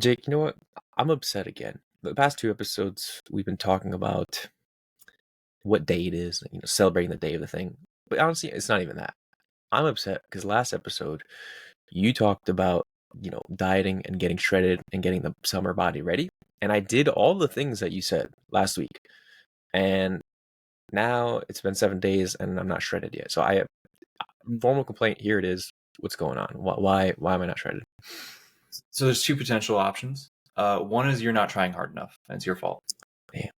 Jake, you know what? I'm upset again. The past two episodes, we've been talking about what day it is, celebrating the day of the thing. But honestly, it's not even that. I'm upset because last episode, you talked about, dieting and getting shredded and getting the summer body ready. And I did all the things that you said last week. And now it's been 7 days and I'm not shredded yet. So formal complaint, here it is. What's going on? Why am I not shredded? So there's two potential options. One is you're not trying hard enough, and it's your fault. Damn.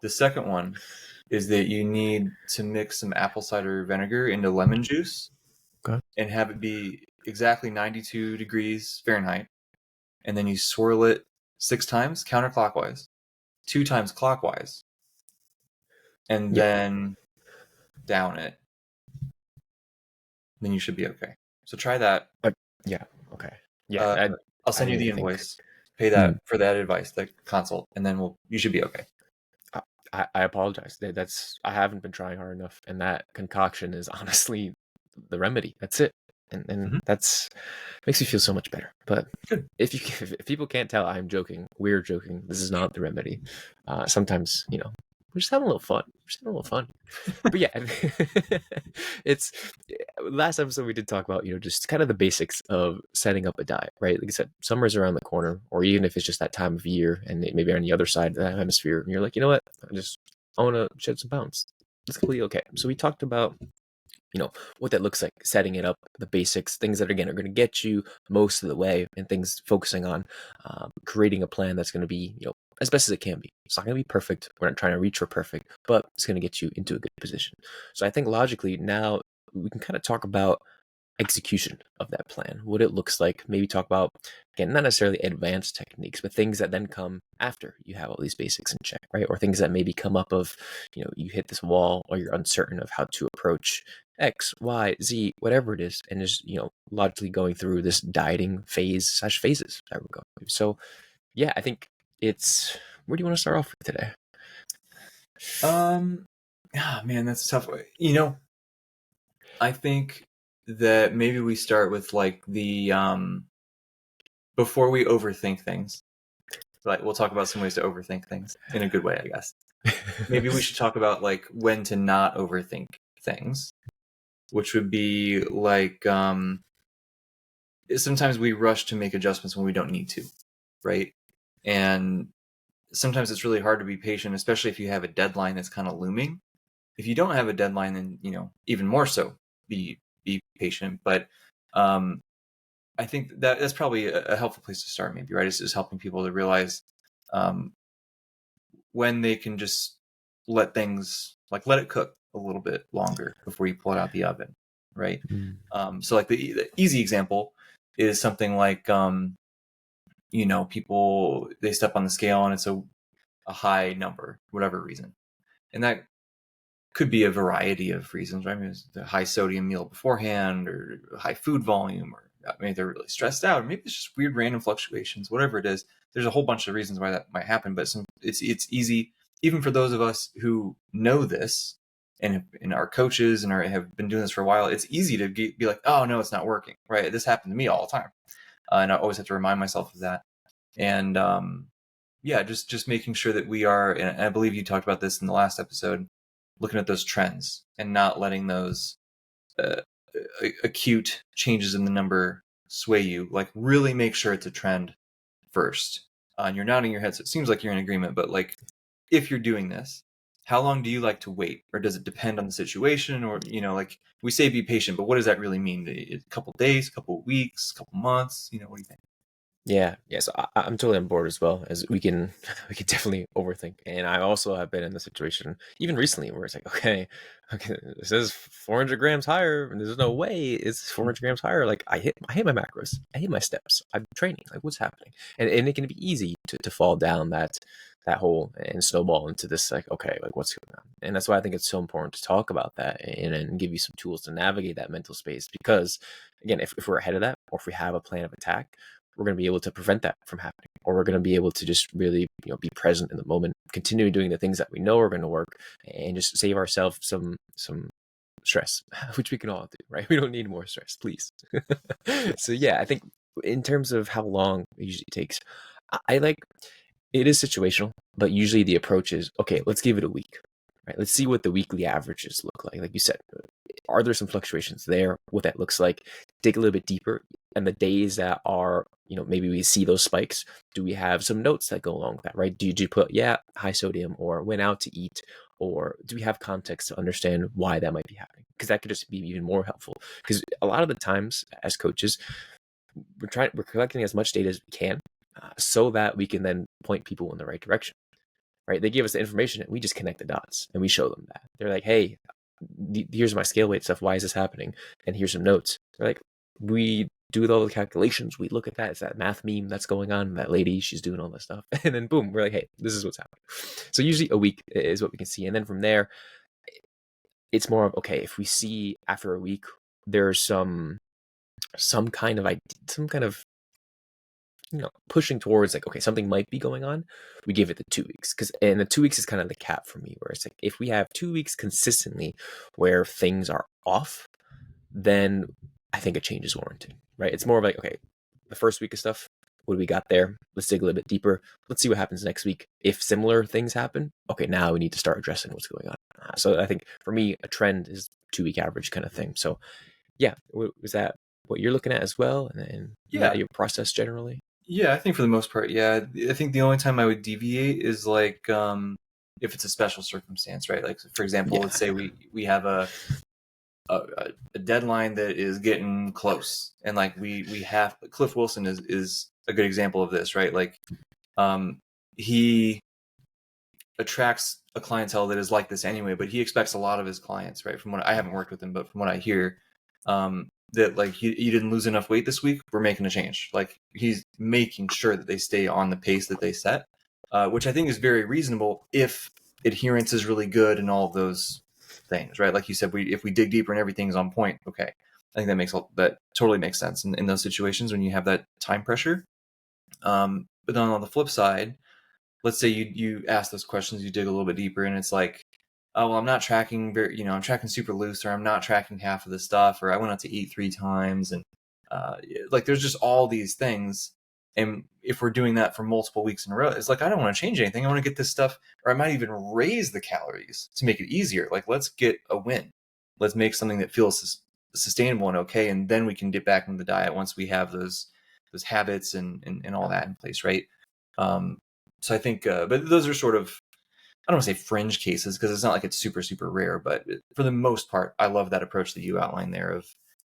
The second one is that you need to mix some apple cider vinegar into lemon juice Okay. and have it be exactly 92 degrees Fahrenheit. And then you swirl it 6 times counterclockwise, 2 times clockwise, and then down it. Then you should be okay. So try that. Yeah. Okay. Yeah. I'll send you the invoice. Pay that for that advice, the consult, and then you should be okay. I apologize. I haven't been trying hard enough, and that concoction is honestly the remedy. That's it, and that's makes me feel so much better. But if people can't tell, I'm joking. We're joking. This is not the remedy. Sometimes we're just having a little fun. But yeah, it's last episode we did talk about just kind of the basics of setting up a diet, right? Like I said, summer's around the corner, or even if it's just that time of year and maybe on the other side of that hemisphere, and you're like, you know what, I want to shed some pounds. It's completely okay. So we talked about what that looks like, setting it up, the basics, things that again are going to get you most of the way, and things focusing on creating a plan that's going to be as best as it can be. It's not going to be perfect. We're not trying to reach for perfect, but it's going to get you into a good position. So I think logically now we can kind of talk about execution of that plan, what it looks like, maybe talk about, again, not necessarily advanced techniques, but things that then come after you have all these basics in check, right? Or things that maybe come up of, you hit this wall or you're uncertain of how to approach X, Y, Z, whatever it is, and just, logically going through this dieting phases that we're going through. So yeah, I think where do you want to start off with today? Man, that's tough. I think that maybe we start with like the before we overthink things. Like we'll talk about some ways to overthink things in a good way, I guess. Maybe we should talk about like when to not overthink things, which would be like sometimes we rush to make adjustments when we don't need to, right? And sometimes it's really hard to be patient, especially if you have a deadline that's kind of looming. If you don't have a deadline, then even more so be patient. But I think that's probably a helpful place to start, maybe, right? It's just helping people to realize when they can just let it cook a little bit longer before you pull it out the oven, right? So like the easy example is something like people, they step on the scale and it's a high number, whatever reason, and that could be a variety of reasons, right? I mean, it's the high sodium meal beforehand, or high food volume, or maybe they're really stressed out, or maybe it's just weird random fluctuations. Whatever it is, there's a whole bunch of reasons why that might happen. But it's easy, even for those of us who know this and our coaches and have been doing this for a while. It's easy to be like, oh no, it's not working, right? This happened to me all the time, and I always have to remind myself of that. And just making sure that we are, and I believe you talked about this in the last episode, looking at those trends and not letting those acute changes in the number sway you. Like really make sure it's a trend first. And you're nodding your head, so it seems like you're in agreement. But like, if you're doing this, how long do you like to wait, or does it depend on the situation? Or like we say, be patient, but what does that really mean? A couple days, a couple weeks, a couple months? What do you think? Yeah. So I'm totally on board as well, as we can definitely overthink. And I also have been in the situation even recently where it's like, okay, it says 400 grams higher, and there's no way it's 400 grams higher. Like I hit my macros, I hit my steps, I'm training. Like what's happening? And it can be easy to fall down that hole and snowball into this, like, okay, like what's going on? And that's why I think it's so important to talk about that and give you some tools to navigate that mental space. Because again, if we're ahead of that, or if we have a plan of attack, we're going to be able to prevent that from happening, or we're going to be able to just really be present in the moment, continue doing the things that we know are going to work, and just save ourselves some stress, which we can all do, right? We don't need more stress, please. So yeah, I think in terms of how long it usually takes, I like it is situational, but usually the approach is okay. Let's give it a week, right? Let's see what the weekly averages look like. Like you said, are there some fluctuations there? What that looks like? Dig a little bit deeper, and the days that are maybe we see those spikes. Do we have some notes that go along with that? Right? Did you put high sodium or went out to eat? Or do we have context to understand why that might be happening? Because that could just be even more helpful. Because a lot of the times as coaches, we're collecting as much data as we can so that we can then point people in the right direction, right? They give us the information and we just connect the dots and we show them that. They're like, hey, here's my scale weight stuff. Why is this happening? And here's some notes. They're like, we do all the calculations. We look at that. It's that math meme that's going on. That lady, she's doing all this stuff. And then boom, we're like, hey, this is what's happening. So usually a week is what we can see. And then from there, it's more of, okay, if we see after a week, there's some kind of pushing towards like, okay, something might be going on, we give it the 2 weeks. And the 2 weeks is kind of the cap for me, where it's like, if we have 2 weeks consistently where things are off, then I think a change is warranted, right? It's more of like, okay, the first week of stuff, what do we got there? Let's dig a little bit deeper. Let's see what happens next week. If similar things happen, okay, now we need to start addressing what's going on. So I think for me, a trend is 2 week average kind of thing. So yeah, was that what you're looking at as well? And that your process generally? Yeah, I think for the most part, yeah. I think the only time I would deviate is like if it's a special circumstance, right? Like for example, let's say we have a deadline that is getting close, and like we have Cliff Wilson is a good example of this, right? Like he attracts a clientele that is like this anyway, but he expects a lot of his clients, right? From what I haven't worked with him, but from what I hear, that like you didn't lose enough weight this week, we're making a change. Like he's making sure that they stay on the pace that they set, which I think is very reasonable if adherence is really good and all of those things, right? Like you said, if we dig deeper and everything's on point, okay. I think that totally makes sense in those situations when you have that time pressure. But then on the flip side, let's say you ask those questions, you dig a little bit deeper, and it's like, oh, well, I'm not tracking I'm tracking super loose, or I'm not tracking half of the stuff, or I went out to eat 3 times. And like, there's just all these things. And if we're doing that for multiple weeks in a row, it's like, I don't want to change anything. I want to get this stuff, or I might even raise the calories to make it easier. Like, let's get a win. Let's make something that feels sustainable and okay. And then we can get back into the diet once we have those habits and all that in place. Right. So I think, but those are sort of, I don't want to say fringe cases, because it's not like it's super, super rare, but for the most part, I love that approach that you outlined there of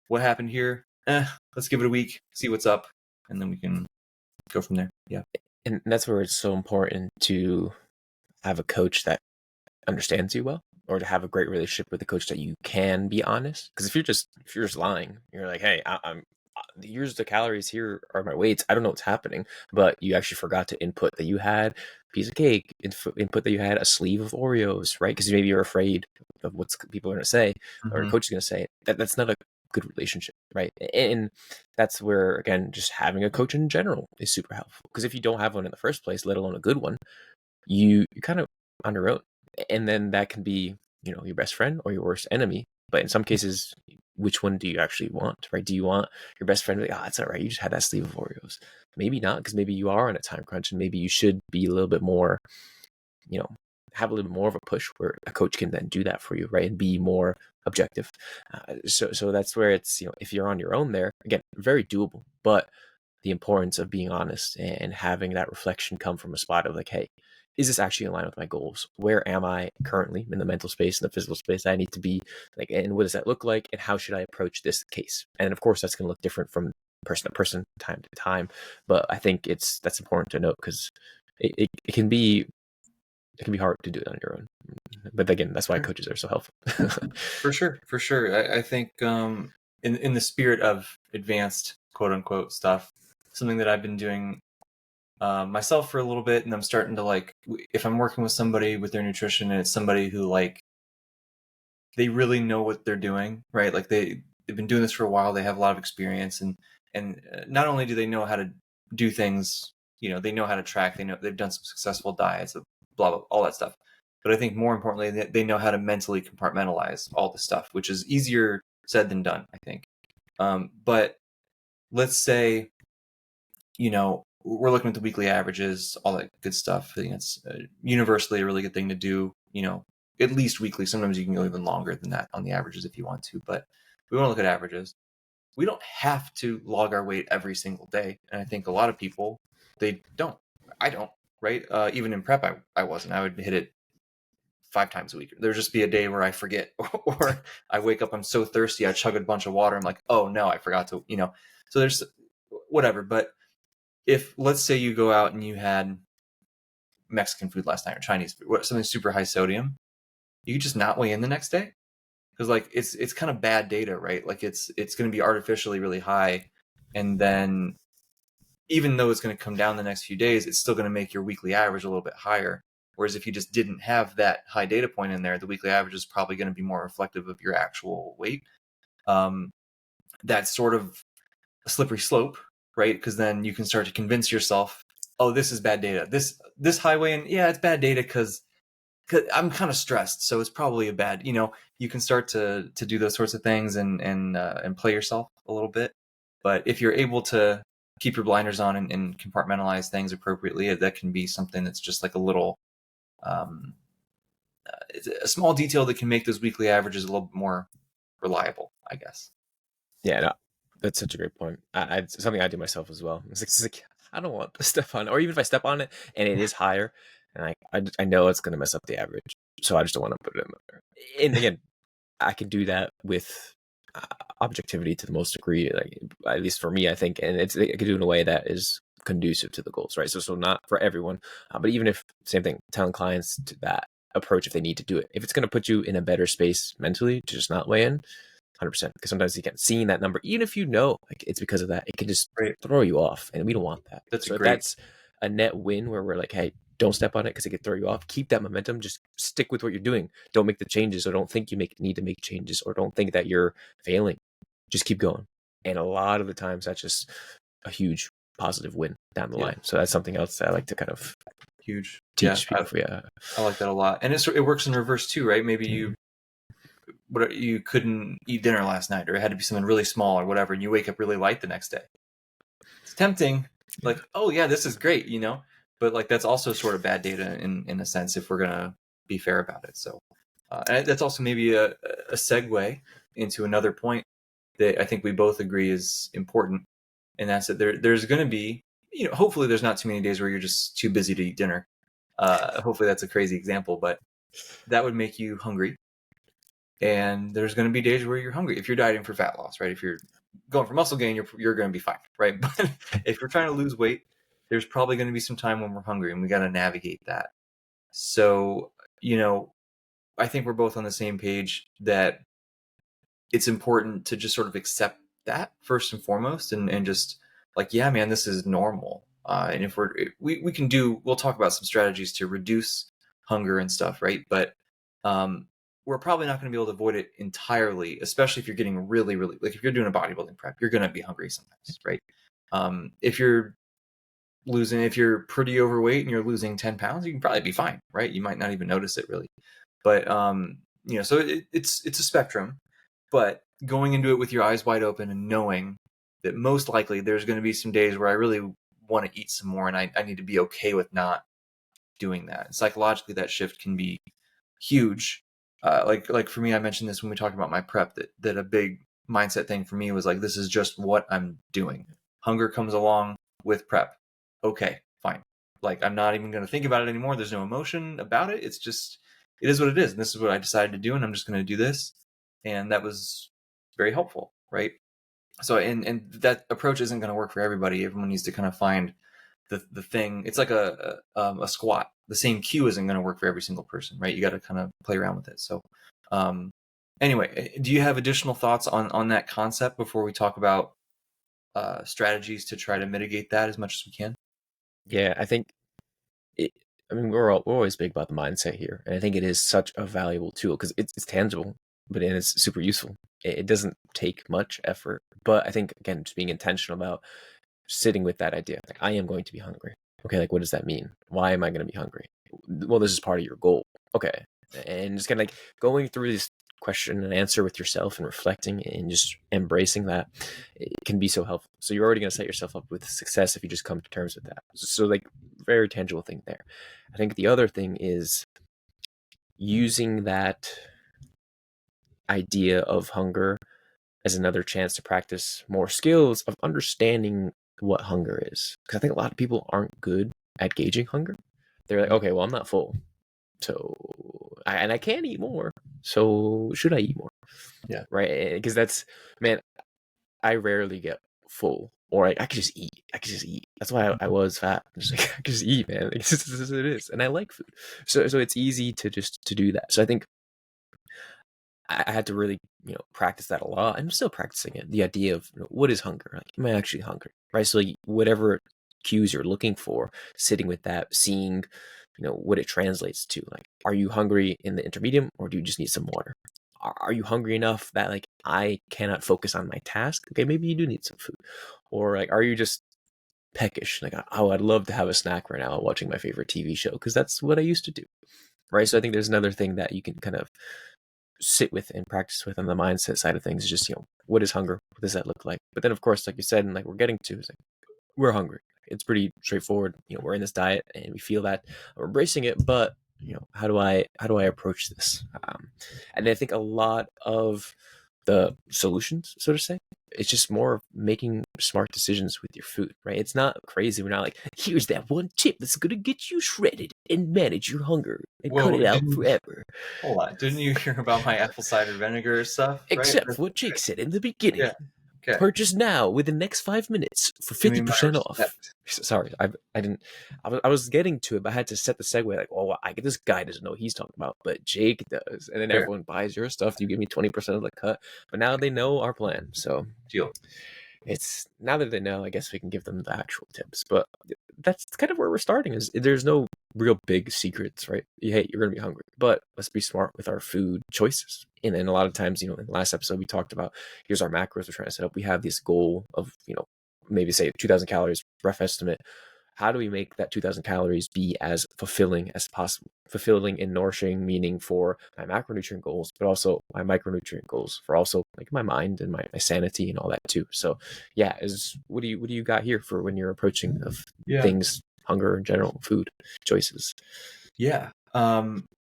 what happened here. Let's give it a week, see what's up, and then we can go from there. Yeah. And that's where it's so important to have a coach that understands you well, or to have a great relationship with a coach that you can be honest. Because if you're just lying, you're like, hey, I'm here's the calories, here are my weights, I don't know what's happening, but you actually forgot to input that you had a piece of cake, input that you had a sleeve of Oreos, right? Because maybe you're afraid of what people are going to say, or your coach is going to say. That's not a good relationship, right? And that's where, again, just having a coach in general is super helpful. Because if you don't have one in the first place, let alone a good one, you're kind of on your own. And then that can be, your best friend or your worst enemy. But in some cases, which one do you actually want, right? Do you want your best friend to be like, it's all right, you just had that sleeve of Oreos? Maybe not, because maybe you are on a time crunch, and maybe you should be a little bit more, have a little bit more of a push where a coach can then do that for you, right? And be more objective. So that's where it's, if you're on your own there, again, very doable, but the importance of being honest and having that reflection come from a spot of like, hey, is this actually in line with my goals? Where am I currently in the mental space and the physical space I need to be? Like, and what does that look like? And how should I approach this case? And of course, that's going to look different from person to person, time to time. But I think that's important to note, because it can be hard to do it on your own. But again, that's why coaches are so helpful. For sure. I think in the spirit of advanced quote unquote stuff, something that I've been doing myself for a little bit, and I'm starting to like, if I'm working with somebody with their nutrition and it's somebody who like, they really know what they're doing, right? Like they've been doing this for a while, they have a lot of experience, and not only do they know how to do things, they know how to track, they've done some successful diets, blah, blah, all that stuff. But I think more importantly, they know how to mentally compartmentalize all the stuff, which is easier said than done, I think. But let's say, we're looking at the weekly averages, all that good stuff. I think it's universally a really good thing to do. At least weekly. Sometimes you can go even longer than that on the averages if you want to, but we want to look at averages. We don't have to log our weight every single day, and I think a lot of people, they don't. I don't. Right? Even in prep, I wasn't. I would hit it 5 times a week. There'd just be a day where I forget, or I wake up, I'm so thirsty, I chug a bunch of water. I'm like, oh no, I forgot to. So there's whatever. But if, let's say, you go out and you had Mexican food last night or Chinese food, something super high sodium, you could just not weigh in the next day, because like it's kind of bad data, right? Like it's going to be artificially really high, and then even though it's going to come down the next few days, it's still going to make your weekly average a little bit higher. Whereas if you just didn't have that high data point in there, the weekly average is probably going to be more reflective of your actual weight. That's sort of a slippery slope, right? Because then you can start to convince yourself, oh, this is bad data. This high weigh in, yeah, it's bad data because I'm kind of stressed, so it's probably a bad. You can start to do those sorts of things and play yourself a little bit. But if you're able to keep your blinders on and compartmentalize things appropriately, that can be something that's just like a little, it's a small detail that can make those weekly averages a little bit more reliable, I guess. Yeah, no, that's such a great point. It's something I do myself as well. It's like I don't want to step on it, or even if I step on it and it is higher, and I know it's going to mess up the average, so I just don't want to put it in there. And again, I can do that with objectivity to the most degree, like at least for me, I think, and I can do it in a way that is conducive to the goals, right? So not for everyone, but even if, same thing, telling clients to that approach if they need to do it, if it's going to put you in a better space mentally to just not weigh in 100%, because sometimes you can't see that number, even if like it's because of that, it can just throw you off, and we don't want that. That's that's a net win where we're like, hey, don't step on it because it could throw you off. Keep that momentum. Just stick with what you're doing. Don't make the changes, or don't think you need to make changes, or don't think that you're failing. Just keep going. And a lot of the times that's just a huge positive win down the line. So that's something else that I like to kind of teach people. I like that a lot. And it works in reverse too, right? Maybe you couldn't eat dinner last night, or it had to be something really small or whatever, and you wake up really light the next day. It's tempting, like, oh yeah, this is great, but like that's also sort of bad data in a sense, if we're gonna be fair about it. So and that's also maybe a segue into another point that I think we both agree is important, and that's that there's going to be, hopefully there's not too many days where you're just too busy to eat dinner. Hopefully that's a crazy example, but that would make you hungry. And there's going to be days where you're hungry if you're dieting for fat loss, right? If you're going for muscle gain, you're going to be fine, right? But if you're trying to lose weight, there's probably going to be some time when we're hungry, and we got to navigate that. So, I think we're both on the same page that it's important to just sort of accept that first and foremost, and just like, yeah, man, this is normal. And if we can we'll talk about some strategies to reduce hunger and stuff, right? But we're probably not going to be able to avoid it entirely, especially if you're getting really, really, like if you're doing a bodybuilding prep, you're going to be hungry sometimes, right? If you're pretty overweight and you're losing 10 pounds, you can probably be fine, right? You might not even notice it really. But, so it's a spectrum, but going into it with your eyes wide open and knowing that most likely there's going to be some days where I really want to eat some more, and I need to be okay with not doing that. And psychologically, that shift can be huge. Like for me, I mentioned this when we talked about my prep, that a big mindset thing for me was like, this is just what I'm doing. Hunger comes along with prep. Okay, fine. Like, I'm not even going to think about it anymore. There's no emotion about it. It's just, it is what it is. And this is what I decided to do. And I'm just going to do this. And that was very helpful. Right. So, and that approach isn't going to work for everybody. Everyone needs to kind of find the thing. It's like a squat. The same cue isn't going to work for every single person, right? You got to kind of play around with it. So, anyway, do you have additional thoughts on that concept before we talk about strategies to try to mitigate that as much as we can? Yeah, I think we're always big about the mindset here, and I think it is such a valuable tool because it's tangible, but it's super useful. It doesn't take much effort, but I think, again, just being intentional about sitting with that idea, like, I am going to be hungry. Okay, like, what does that mean? Why am I going to be hungry? Well, this is part of your goal. Okay, and just kind of like going through this question and answer with yourself and reflecting and just embracing that, it can be so helpful. So you're already going to set yourself up with success if you just come to terms with that. So like, very tangible thing there. I think the other thing is using that idea of hunger as another chance to practice more skills of understanding what hunger is. Because I think a lot of people aren't good at gauging hunger. They're like, okay, well, I'm not full, so I can't eat more. So should I eat more? Yeah. Right. Because that's, man, I rarely get full, or I could just eat. I could just eat. That's why I was fat. I'm just like, I could just eat, man. Like, this is it is, and I like food. So it's easy to do that. So I think I had to really, practice that a lot. I'm still practicing it. The idea of, what is hunger? Like, am I actually hungry? Right. So like, whatever cues you're looking for, sitting with that, seeing, what it translates to. Like, are you hungry in the intermediate, or do you just need some water? Are you hungry enough that like I cannot focus on my task? Okay, maybe you do need some food. Or like, are you just peckish? Like, oh, I'd love to have a snack right now while watching my favorite TV show, because that's what I used to do. Right. So I think there's another thing that you can kind of sit with and practice with on the mindset side of things. Is just, what is hunger? What does that look like? But then, of course, like you said, and like we're getting to, is like, we're hungry. It's pretty straightforward. We're in this diet and we feel that we're embracing it, but how do I approach this? And I think a lot of the solutions, so to say, it's just more of making smart decisions with your food, right? It's not crazy. We're not like, here's that one tip that's gonna get you shredded and manage your hunger and cut it out forever. Hold on, didn't you hear about my apple cider vinegar stuff? Except for what Jake said in the beginning. Yeah. Okay. Purchase now within the next 5 minutes for 50% off. Sorry, I didn't. I was getting to it, but I had to set the segue. Like, oh, this guy doesn't know what he's talking about, but Jake does, and then everyone buys your stuff. You give me 20% of the cut. But now they know our plan, so deal. It's now that they know, I guess we can give them the actual tips. But that's kind of where we're starting. Is there's no real big secrets, right? Hey, you're gonna be hungry, but let's be smart with our food choices. And then a lot of times, in the last episode we talked about, here's our macros we're trying to set up. We have this goal of, maybe say 2,000 calories, rough estimate. How do we make that 2,000 calories be as fulfilling as possible? Fulfilling and nourishing, meaning for my macronutrient goals, but also my micronutrient goals, for also like my mind and my sanity and all that too. So yeah, what do you got here for when you're approaching of things, hunger in general, food choices? Yeah.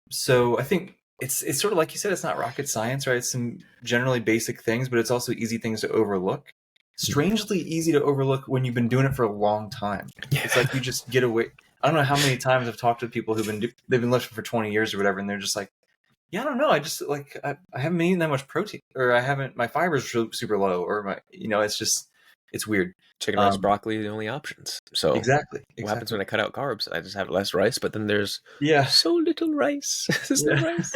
So I think it's sort of like you said, it's not rocket science, right? It's some generally basic things, but it's also easy things to overlook. Strangely easy to overlook when you've been doing it for a long time. Yeah. It's like you just get away. I don't know how many times I've talked to people they've been lifting for 20 years or whatever, and they're just like, yeah, I don't know. I just like I haven't been eating that much protein, or my fibers are super low, or it's weird. Chicken, rice, broccoli are the only options. So exactly. What happens when I cut out carbs? I just have less rice, but then there's so little rice. There's no rice.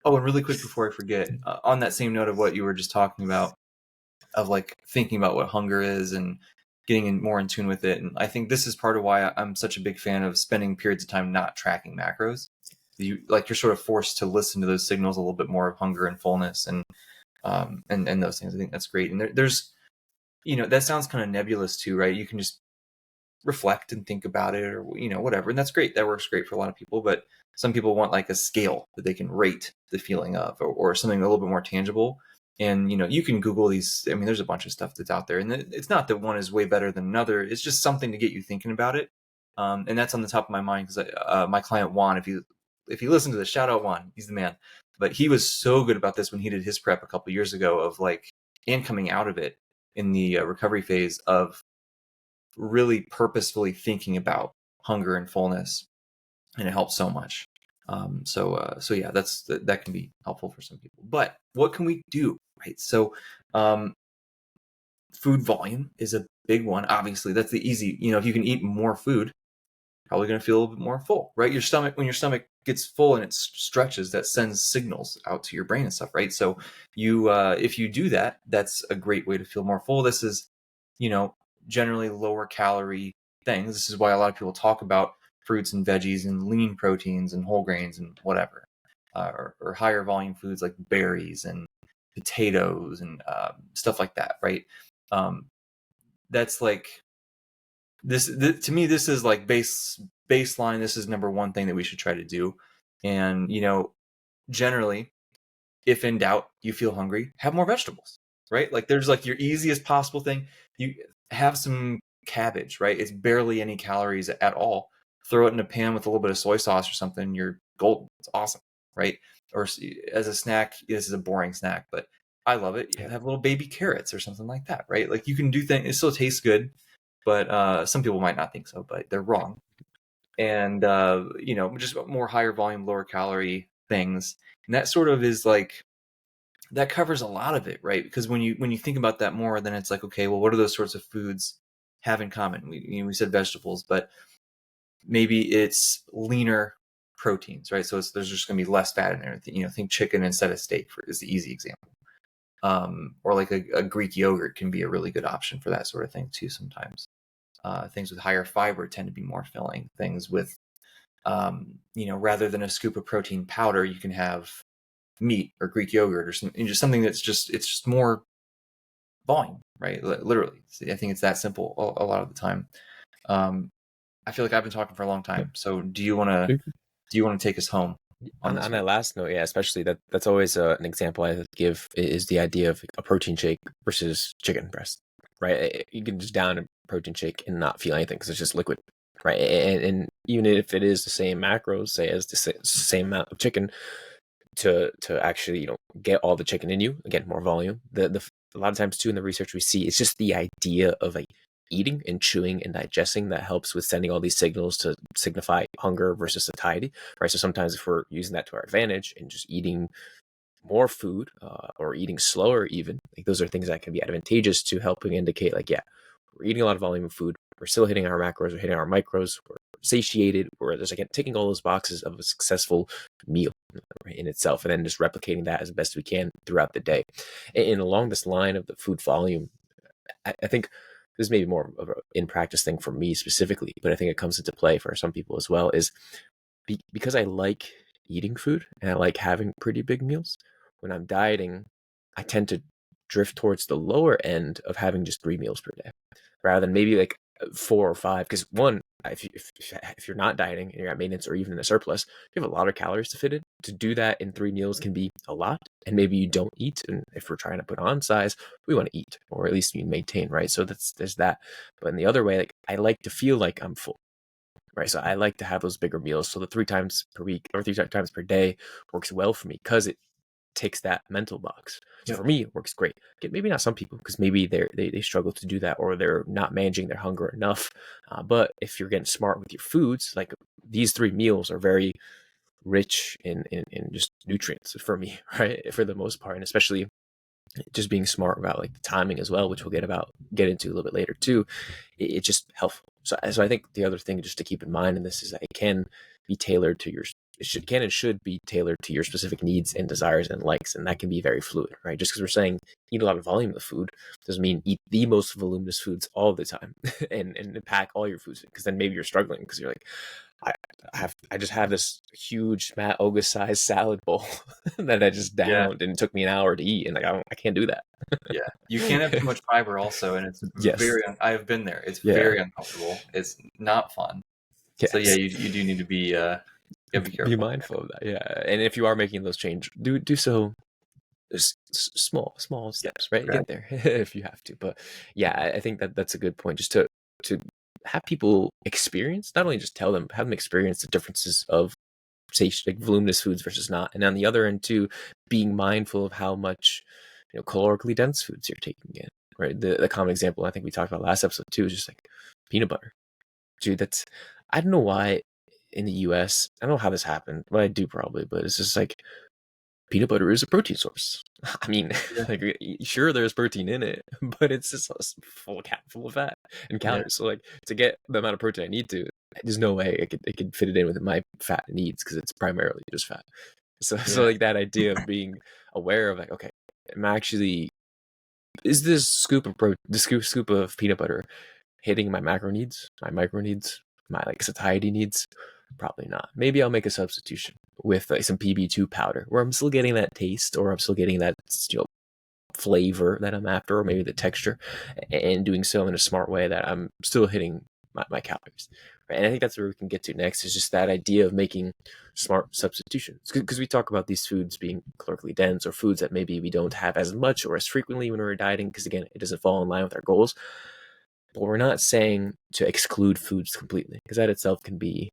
Oh, and really quick before I forget, on that same note of what you were just talking about, of like thinking about what hunger is and getting more in tune with it. And I think this is part of why I'm such a big fan of spending periods of time not tracking macros. You're sort of forced to listen to those signals a little bit more of hunger and fullness and those things. I think that's great. And there's, that sounds kind of nebulous too, right? You can just reflect and think about it, or whatever, and that's great. That works great for a lot of people, but some people want like a scale that they can rate the feeling of, or something a little bit more tangible. And you can Google these. I mean, there's a bunch of stuff that's out there, and it's not that one is way better than another. It's just something to get you thinking about it. And that's on the top of my mind because my client Juan, if you listen to this, shout out Juan, he's the man. But he was so good about this when he did his prep a couple of years ago, of like, and coming out of it in the recovery phase, of really purposefully thinking about hunger and fullness, and it helps so much. So yeah, that can be helpful for some people. But what can we do, right? So food volume is a big one. Obviously, that's the easy. If you can eat more food, probably going to feel a little bit more full, right? When your stomach gets full and it stretches, that sends signals out to your brain and stuff, right? So if you do that, that's a great way to feel more full. This is, generally lower calorie things. This is why a lot of people talk about fruits and veggies and lean proteins and whole grains and whatever, or higher volume foods like berries and potatoes and stuff like that, right? That's like this to me. This is like baseline. This is number one thing that we should try to do. And generally, if in doubt, you feel hungry, have more vegetables, right? Like there's like your easiest possible thing. You have some cabbage, right? It's barely any calories at all. Throw it in a pan with a little bit of soy sauce or something. You're golden. It's awesome, right? Or as a snack, this is a boring snack, but I love it. You have little baby carrots or something like that, right? Like you can do things. It still tastes good, but some people might not think so, but they're wrong. And just more higher volume, lower calorie things, and that sort of is like that covers a lot of it, right? Because when you think about that more, then it's like, okay, well, what are those sorts of foods have in common? We said vegetables, but maybe it's leaner proteins, right? So there's just going to be less fat in there. Think chicken instead of steak is the easy example. Or like a Greek yogurt can be a really good option for that sort of thing too. Sometimes things with higher fiber tend to be more filling. Things with rather than a scoop of protein powder, you can have meat or Greek yogurt or something that's just more volume, right? Literally, I think it's that simple a lot of the time. I feel like I've been talking for a long time. So do you want to take us home on that last note? Yeah, especially that's always an example I give is the idea of a protein shake versus chicken breast, right? You can just down a protein shake and not feel anything because it's just liquid, right? And even if it is the same macros, say as the same amount of chicken, to actually get all the chicken in you, again, more volume. The a lot of times too in the research we see it's just the idea of like eating and chewing and digesting that helps with sending all these signals to signify hunger versus satiety, right? So sometimes if we're using that to our advantage and just eating more food or eating slower, even like those are things that can be advantageous to helping indicate like, yeah, we're eating a lot of volume of food, we're still hitting our macros, we're hitting our micros, we're satiated, we're just like ticking all those boxes of a successful meal in itself, and then just replicating that as best we can throughout the day. And along this line of the food volume, I think this may be more of an in practice thing for me specifically, but I think it comes into play for some people as well, is because I like eating food and I like having pretty big meals. When I'm dieting, I tend to drift towards the lower end of having just 3 meals per day rather than maybe like 4 or 5. Because one, if you're not dieting and you're at maintenance or even in a surplus, you have a lot of calories to fit in. To do that in 3 meals can be a lot, and maybe you don't eat. And if we're trying to put on size, we want to eat, or at least we maintain, right? So there's that. But in the other way, like I like to feel like I'm full, right? So I like to have those bigger meals. So the 3 times per week or 3 times per day works well for me because it ticks that mental box. So for me, it works great. Maybe not some people, because maybe they struggle to do that, or they're not managing their hunger enough. But if you're getting smart with your foods, like these 3 meals are very rich in just nutrients for me, right? For the most part, and especially just being smart about like the timing as well, which we'll get into a little bit later too. It's just helpful. So I think the other thing just to keep in mind in this is that it can be tailored to your can and should be tailored to your specific needs and desires and likes, and that can be very fluid, right? Just because we're saying eat a lot of volume of food doesn't mean eat the most voluminous foods all the time and pack all your foods, because then maybe you're struggling because you're like, I just have this huge Matt Oga size salad bowl that I just downed and it took me an hour to eat, and like I can't do that. Yeah, you can't have too much fiber also, and it's very. I have been there. It's very uncomfortable. It's not fun. Yes. So yeah, you do need to be be careful. Be mindful of that. Yeah, and if you are making those changes, do so small steps, right? Get there if you have to. But yeah, I think that's a good point, just to have people experience, not only just tell them, have them experience the differences of say like voluminous foods versus not, and on the other end too, being mindful of how much calorically dense foods you're taking in, right? The common example I think we talked about last episode too is just like peanut butter. Dude, that's, I don't know why in the US, I don't know how this happened, but I do probably, but it's just like peanut butter is a protein source. I mean, like sure there's protein in it, but it's just full of fat and calories. Yeah. So like to get the amount of protein I need to, there's no way it could fit it in with my fat needs because it's primarily just fat. So like that idea of being aware of like, okay, I'm actually, is this scoop of peanut butter hitting my macro needs, my micro needs, my like satiety needs? Probably not. Maybe I'll make a substitution with like some PB2 powder where I'm still getting that taste, or I'm still getting that flavor that I'm after, or maybe the texture, and doing so in a smart way that I'm still hitting my calories. Right? And I think that's where we can get to next, is just that idea of making smart substitutions. Because we talk about these foods being calorically dense, or foods that maybe we don't have as much or as frequently when we're dieting, because again, it doesn't fall in line with our goals. But we're not saying to exclude foods completely, because that itself can be,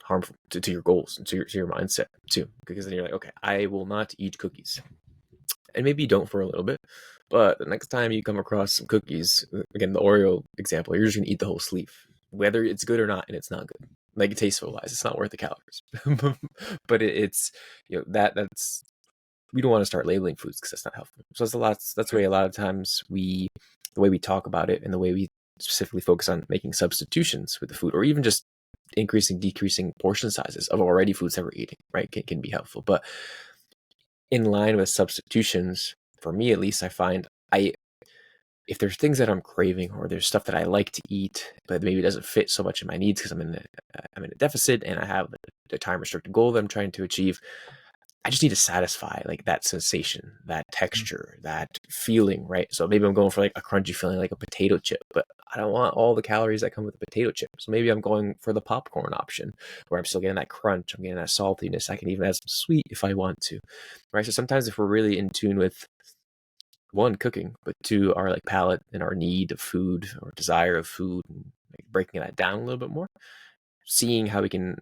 harmful to your goals and to your mindset too. Because then you're like, okay, I will not eat cookies. And maybe you don't for a little bit, but the next time you come across some cookies, again, the Oreo example, you're just gonna eat the whole sleeve, whether it's good or not, and it's not good. Like, tasteful wise, it's not worth the calories. But it's that's we don't want to start labeling foods, because that's not helpful. So that's the way a lot of times the way we talk about it, and the way we specifically focus on making substitutions with the food, or even just decreasing portion sizes of already foods that we're eating, right, can be helpful. But in line with substitutions, for me at least, I find if there's things that I'm craving, or there's stuff that I like to eat, but maybe it doesn't fit so much in my needs because I'm in a deficit, and I have a time restricted goal that I'm trying to achieve, I just need to satisfy like that sensation, that texture, that feeling, right? So maybe I'm going for like a crunchy feeling, like a potato chip, but I don't want all the calories that come with a potato chip. So maybe I'm going for the popcorn option, where I'm still getting that crunch, I'm getting that saltiness. I can even add some sweet if I want to, right? So sometimes if we're really in tune with, one, cooking, but two, our like palate and our need of food or desire of food, and like breaking that down a little bit more, seeing how we can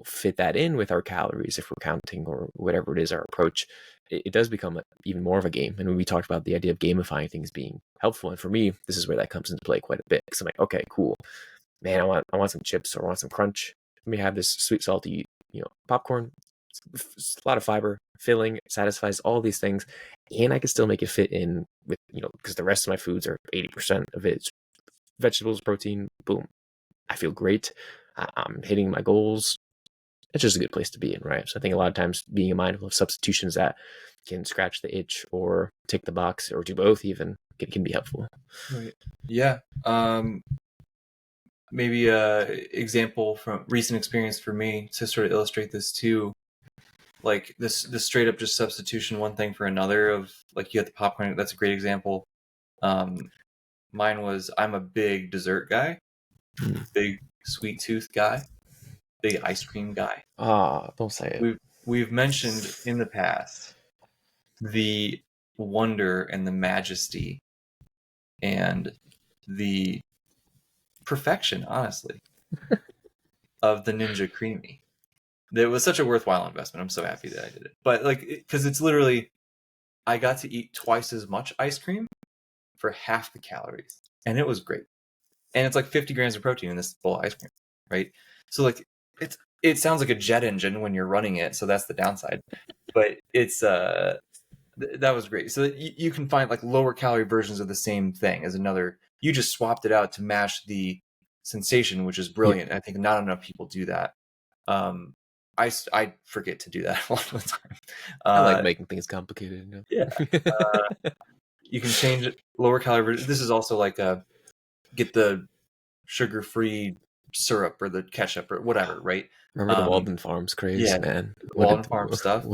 fit that in with our calories if we're counting, or whatever it is our approach, it does become even more of a game. And when we talked about the idea of gamifying things being helpful, and for me, this is where that comes into play quite a bit, because I'm like, okay, cool, man, I want some chips, or I want some crunch. Let me have this sweet salty popcorn. It's a lot of fiber, filling, satisfies all these things, and I can still make it fit in with because the rest of my foods are 80% of it's vegetables, protein. Boom, I feel great. I'm hitting my goals. It's just a good place to be in, right? So I think a lot of times being mindful of substitutions that can scratch the itch, or tick the box, or do both even, can be helpful. Right. Yeah. Maybe a example from recent experience for me to sort of illustrate this too. Like this straight up just substitution, one thing for another, of like, you had the popcorn. That's a great example. Mine was, I'm a big dessert guy, big sweet tooth guy, big ice cream guy. Don't say it. We've mentioned in the past the wonder and the majesty and the perfection, honestly, of the Ninja Creamy. It was such a worthwhile investment. I'm so happy that I did it. But like, because it's literally, I got to eat twice as much ice cream for half the calories, and it was great. And it's like 50 grams of protein in this bowl of ice cream, right? So like, it sounds like a jet engine when you're running it, so that's the downside. But it's that was great. So you can find like lower calorie versions of the same thing as another. You just swapped it out to match the sensation, which is brilliant. Yeah. I think not enough people do that. I forget to do that a lot of the time. I like making things complicated. Yeah. You can change lower calorie version. This is also like get the sugar-free syrup or the ketchup or whatever, right? Remember the Walden Farms craze? Yeah, man. Walden Farms stuff. So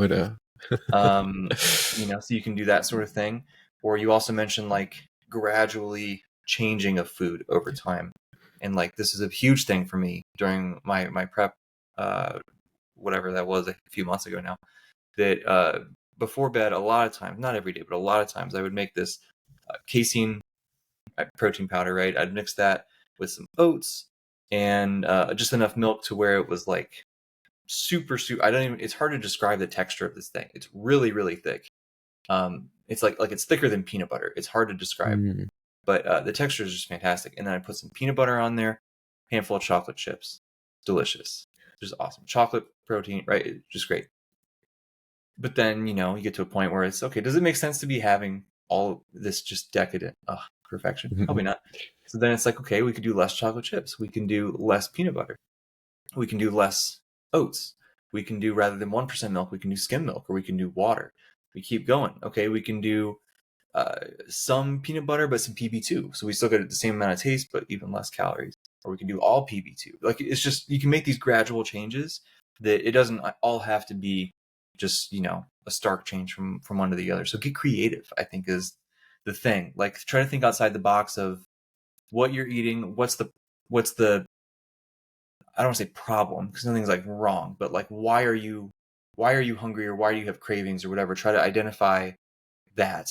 you can do that sort of thing. Or you also mentioned like gradually changing a food over time. And like, this is a huge thing for me during my prep, whatever that was, a few months ago now, that before bed, a lot of times, not every day, but a lot of times, I would make this casein protein powder, right? I'd mix that with some oats and just enough milk to where it was like super, it's hard to describe the texture of this thing. It's really, really thick. It's like it's thicker than peanut butter. It's hard to describe, but the texture is just fantastic. And then I put some peanut butter on there, handful of chocolate chips, delicious, just awesome. Chocolate protein, right? Just great. But then, you get to a point where it's okay. Does it make sense to be having all this just decadent perfection? Probably not. So then it's like, okay, we could do less chocolate chips. We can do less peanut butter. We can do less oats. We can do, rather than 1% milk, we can do skim milk, or we can do water. We keep going. Okay, we can do some peanut butter, but some PB2. So we still get the same amount of taste, but even less calories. Or we can do all PB2. Like, it's just, you can make these gradual changes that it doesn't all have to be just, a stark change from one to the other. So get creative, I think, is the thing. Like, try to think outside the box of what you're eating. What's the what's the, I don't want to say problem, because nothing's like wrong, but like why are you hungry, or why do you have cravings or whatever? Try to identify that,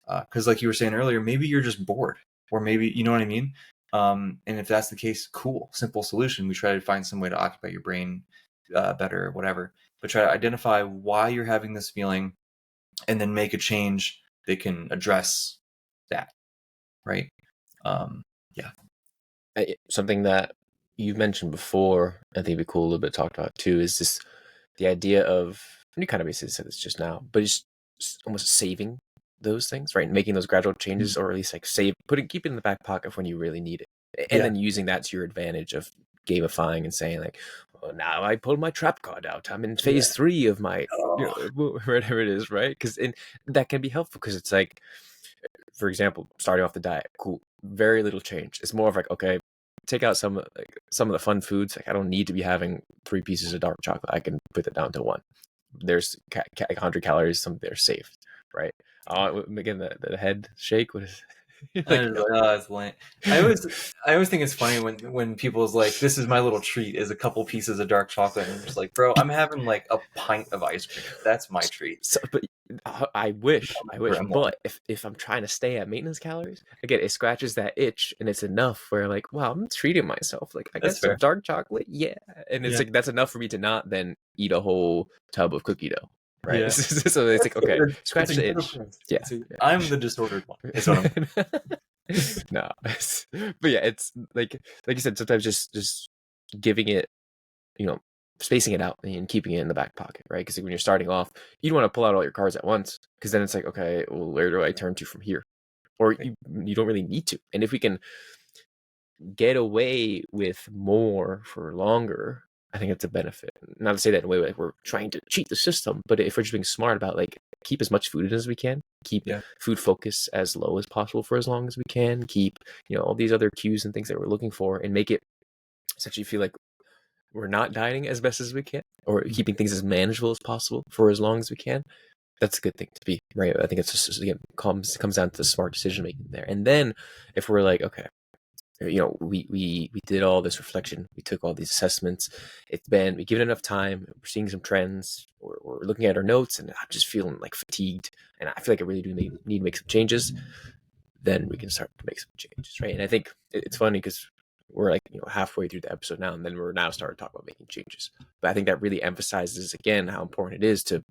because like you were saying earlier, maybe you're just bored, or maybe, you know what I mean. And if that's the case, cool, simple solution. We try to find some way to occupy your brain better, or whatever. But try to identify why you're having this feeling, and then make a change that can address that. Right. Yeah. Something that you mentioned before, I think it'd be cool a little bit talked about too, is this the idea of, and you kind of basically said this just now, but it's almost saving those things, right? Making those gradual changes, or at least like keep it in the back pocket when you really need it, and then using that to your advantage of gamifying and saying like, oh, now I pulled my trap card out. I'm in phase 3 of my, whatever it is, right? Because that can be helpful, because it's like, for example, starting off the diet, cool, very little change. It's more of like, okay, take out some of the fun foods. Like, I don't need to be having 3 pieces of dark chocolate. I can put it down to 1. There's 100 calories. Some they're safe, right? Again, the head shake. What is like, oh, it's lame. I always think it's funny when people's like, this is my little treat, is a couple pieces of dark chocolate, and I'm just like, bro, I'm having like a pint of ice cream. That's my treat. So, but I wish. But if I'm trying to stay at maintenance calories, again, it scratches that itch, and it's enough where like, wow, I'm treating myself. Like, I got some dark chocolate, and it's like that's enough for me to not then eat a whole tub of cookie dough. Right. Yeah. So it's like, okay, scratch the itch. Yeah. I'm the disordered one. It's what I'm no. But yeah, it's like you said, sometimes just giving it, spacing it out and keeping it in the back pocket, right? Because when you're starting off, you don't want to pull out all your cards at once, because then it's like, okay, well, where do I turn to from here? Or you don't really need to. And if we can get away with more for longer, I think it's a benefit. Not to say that in a way like we're trying to cheat the system, but if we're just being smart about like, keep as much food in as we can, keep food focus as low as possible for as long as we can, keep, all these other cues and things that we're looking for, and make it essentially feel like we're not dieting as best as we can, or keeping things as manageable as possible for as long as we can. That's a good thing to be, right? I think it's just, again, comes down to the smart decision making there. And then if we're like, okay, we did all this reflection, we took all these assessments, we give it enough time, we're seeing some trends, we're looking at our notes, and I'm just feeling like fatigued, and I feel like I really do need to make some changes, then we can start to make some changes, right? And I think it's funny because we're like, halfway through the episode now, and then we're now starting to talk about making changes. But I think that really emphasizes again how important it is to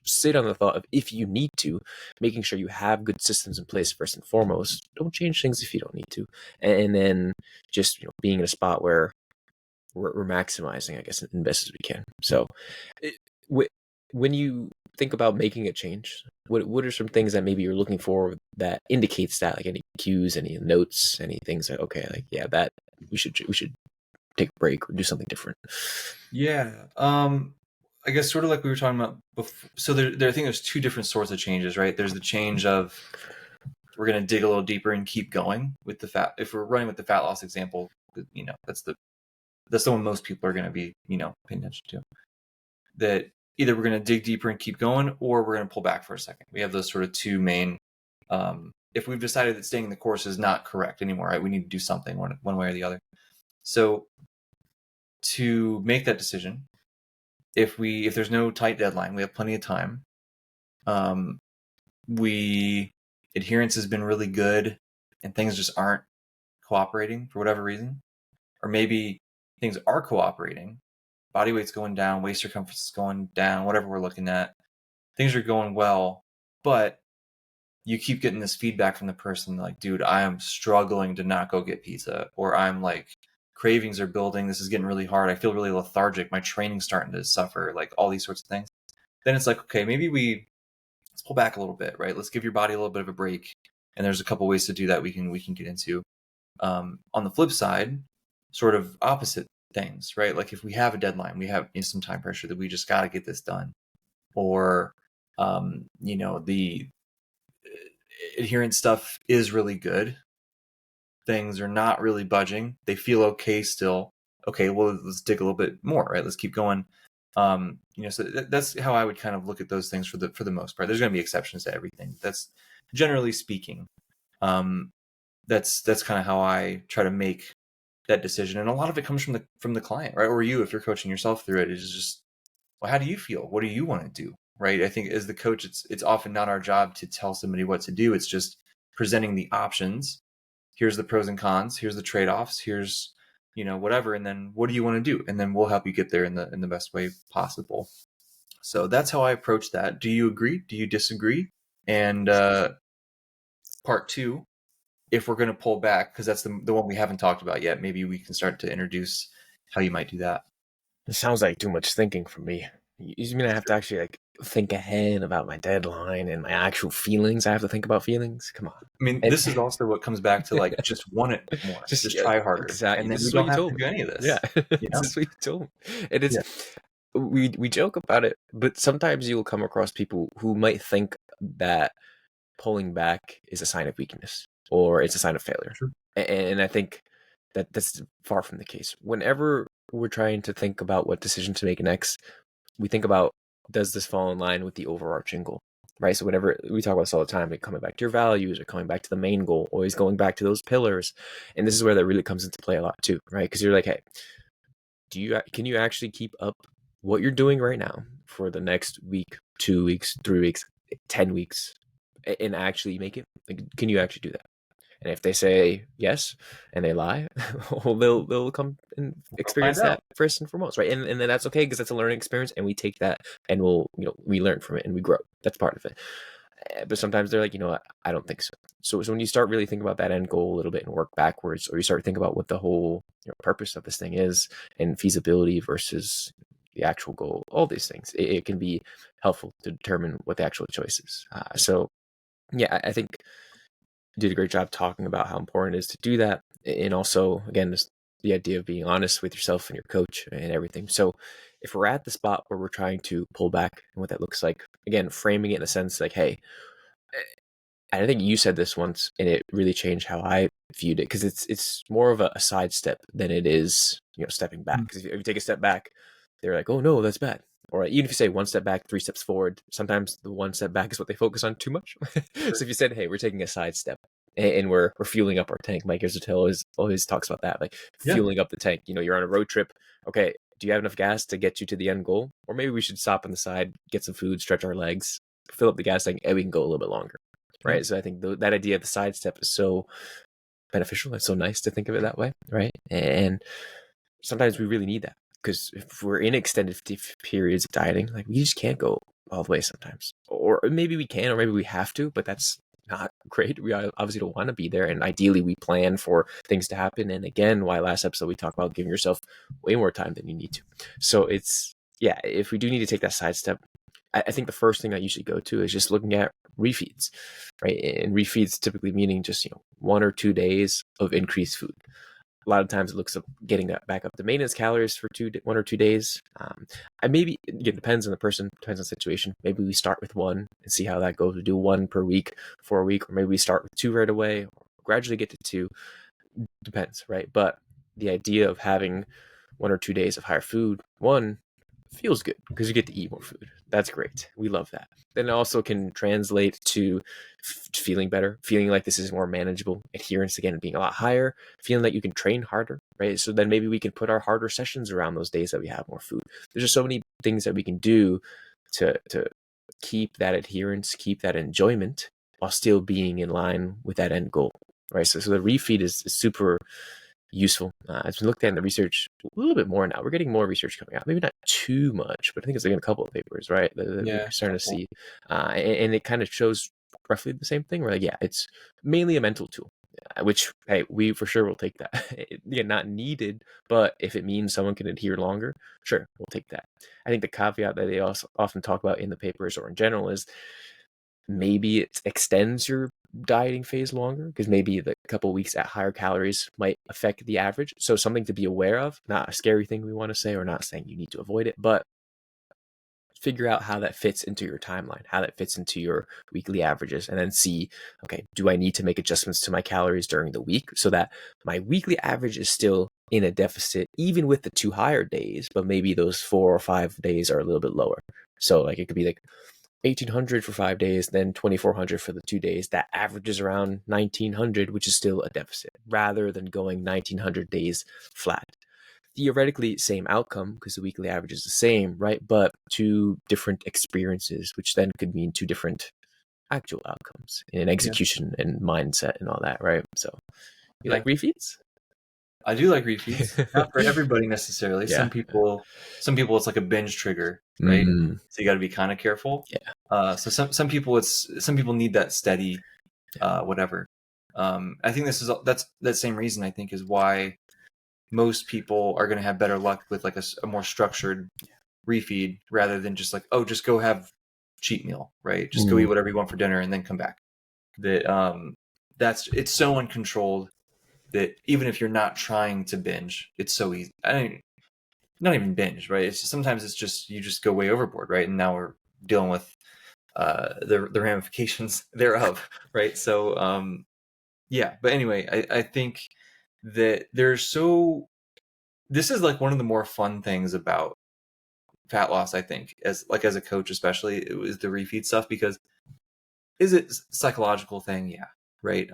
sit on the thought of, if you need to, making sure you have good systems in place first and foremost. Don't change things if you don't need to, and then just being in a spot where we're maximizing, I guess, as best as we can. So when you think about making a change, what are some things that maybe you're looking for that indicates that, like any cues, any notes, any things that, okay, like, yeah, that we should take a break or do something different? I guess sort of like we were talking about before. So I think there's 2 different sorts of changes, right? There's the change of, we're going to dig a little deeper and keep going with the fat. If we're running with the fat loss example, that's the one most people are going to be, paying attention to. That either we're going to dig deeper and keep going, or we're going to pull back for a second. We have those sort of 2 main. If we've decided that staying the course is not correct anymore, right? We need to do something one way or the other. So to make that decision, if there's no tight deadline, we have plenty of time. Adherence has been really good, and things just aren't cooperating for whatever reason, or maybe things are cooperating. Body weight's going down, waist circumference is going down, whatever we're looking at. Things are going well, but you keep getting this feedback from the person like, dude, I am struggling to not go get pizza, or I'm like, cravings are building, this is getting really hard, I feel really lethargic, my training's starting to suffer, like all these sorts of things. Then it's like, okay, maybe let's pull back a little bit, right? Let's give your body a little bit of a break. And there's a couple ways to do that we can get into. On the flip side, sort of opposite things, right? Like if we have a deadline, we have some time pressure that we just got to get this done, or the adherence stuff is really good, things are not really budging, they feel okay still. Okay, well, let's dig a little bit more, right? Let's keep going. So that's how I would kind of look at those things for the most part. There's going to be exceptions to everything. That's generally speaking. That's kind of how I try to make that decision. And a lot of it comes from the client, right? Or you, if you're coaching yourself through it, is just, well, how do you feel? What do you want to do? Right. I think as the coach, it's often not our job to tell somebody what to do. It's just presenting the options. Here's the pros and cons. Here's the trade-offs. Here's, whatever. And then what do you want to do? And then we'll help you get there in the best way possible. So that's how I approach that. Do you agree? Do you disagree? And part two, if we're going to pull back, because that's the one we haven't talked about yet, maybe we can start to introduce how you might do that. It sounds like too much thinking for me. You mean I have to actually like think ahead about my deadline and my actual feelings? I have to think about feelings? Come on. I mean, this is also what comes back to like, just want it more. Just try harder. Exactly. And then we don't have to do any of this. Yeah. This is what you told me. And it's, we joke about it, but sometimes you'll come across people who might think that pulling back is a sign of weakness or it's a sign of failure. Sure. And I think that's far from the case. Whenever we're trying to think about what decision to make next, we think about, does this fall in line with the overarching goal, right? So whenever we talk about this all the time, like coming back to your values or coming back to the main goal, always going back to those pillars. And this is where that really comes into play a lot too, right? Because you're like, hey, can you actually keep up what you're doing right now for the next week, 2 weeks, 3 weeks, 10 weeks, and actually make it? Like, can you actually do that? And if they say yes and they lie, well, they'll come and experience that first and foremost, right? And then that's okay, because that's a learning experience, and we take that and we learn from it and we grow. That's part of it. But sometimes they're like, you know what, I don't think so. So when you start really thinking about that end goal a little bit and work backwards, or you start thinking about what the whole purpose of this thing is and feasibility versus the actual goal, all these things, it can be helpful to determine what the actual choice is. So yeah, I think you did a great job talking about how important it is to do that. And also, again, just the idea of being honest with yourself and your coach and everything. So if we're at the spot where we're trying to pull back and what that looks like, again, framing it in a sense like, hey, and I think you said this once and it really changed how I viewed it, because it's more of a sidestep than it is, stepping back. Because if you take a step back, they're like, oh no, that's bad. Or even if you say 1 step back, 3 steps forward, sometimes the 1 step back is what they focus on too much. So if you said, hey, we're taking a side step and we're fueling up our tank, Mike Israetel always talks about that, like fueling up the tank. You're on a road trip. Okay, do you have enough gas to get you to the end goal? Or maybe we should stop on the side, get some food, stretch our legs, fill up the gas tank, and we can go a little bit longer. Right. So I think that idea of the side step is so beneficial. It's so nice to think of it that way. Right. And sometimes we really need that, because if we're in extended periods of dieting, like, we just can't go all the way sometimes. Or maybe we can, or maybe we have to, but that's not great. We obviously don't want to be there. And ideally we plan for things to happen. And again, why last episode we talked about giving yourself way more time than you need to. So if we do need to take that side step, I think the first thing I usually go to is just looking at refeeds, right? And refeeds typically meaning just 1 or 2 days of increased food. A lot of times it looks up getting that back up to maintenance calories for 1 or 2 days. Maybe it depends on the person, depends on the situation. Maybe we start with 1 and see how that goes. We do 1 per week for a week, or maybe we start with 2 right away, or gradually get to 2. Depends, right? But the idea of having 1 or 2 days of higher food, feels good because you get to eat more food. That's great. We love that. Then it also can translate to feeling better, feeling like this is more manageable, adherence again being a lot higher, feeling like you can train harder, right? So then maybe we can put our harder sessions around those days that we have more food. There's just so many things that we can do to keep that adherence, keep that enjoyment while still being in line with that end goal, right? So the refeed is super useful. It's been looked at in the research a little bit more now. We're getting more research coming out. Maybe not too much, but I think it's like in a couple of papers, right? We're starting to see. And it kind of shows roughly the same thing. We're like, yeah, it's mainly a mental tool, which, hey, we for sure will take that. Again, not needed, but if it means someone can adhere longer, sure, we'll take that. I think the caveat that they also often talk about in the papers or in general is maybe it extends your dieting phase longer, because maybe the couple weeks at higher calories might affect the average. So something to be aware of, not a scary thing we want to say, or not saying you need to avoid it, but figure out how that fits into your timeline, how that fits into your weekly averages, and then see, okay, do I need to make adjustments to my calories during the week so that my weekly average is still in a deficit, even with the 2 higher days, but maybe those 4 or 5 days are a little bit lower. So like it could be like 1800 for 5 days, then 2400 for the 2 days. That averages around 1900, which is still a deficit, rather than going 1900 days flat. Theoretically, same outcome because the weekly average is the same, right? But two different experiences, which then could mean two different actual outcomes in execution and mindset and all that, right? So, you like refeeds? I do like refeeds. Not for everybody necessarily. Yeah. Some people it's like a binge trigger, right? Mm, So you got to be kind of careful. yeah. So some people need that steady, whatever. I think that's that same reason I think is why most people are going to have better luck with like a more structured refeed rather than just like, oh, just go have cheat meal, right? Just go eat whatever you want for dinner and then come back. It's so uncontrolled that even if you're not trying to binge, it's so easy. I mean, not even binge, right? It's just, sometimes it's just you just go way overboard, right? And now we're dealing with the ramifications thereof, right? So yeah, but anyway, I think that this is like one of the more fun things about fat loss, I think, as a coach especially, it was the refeed stuff, because is it psychological thing? Yeah, right.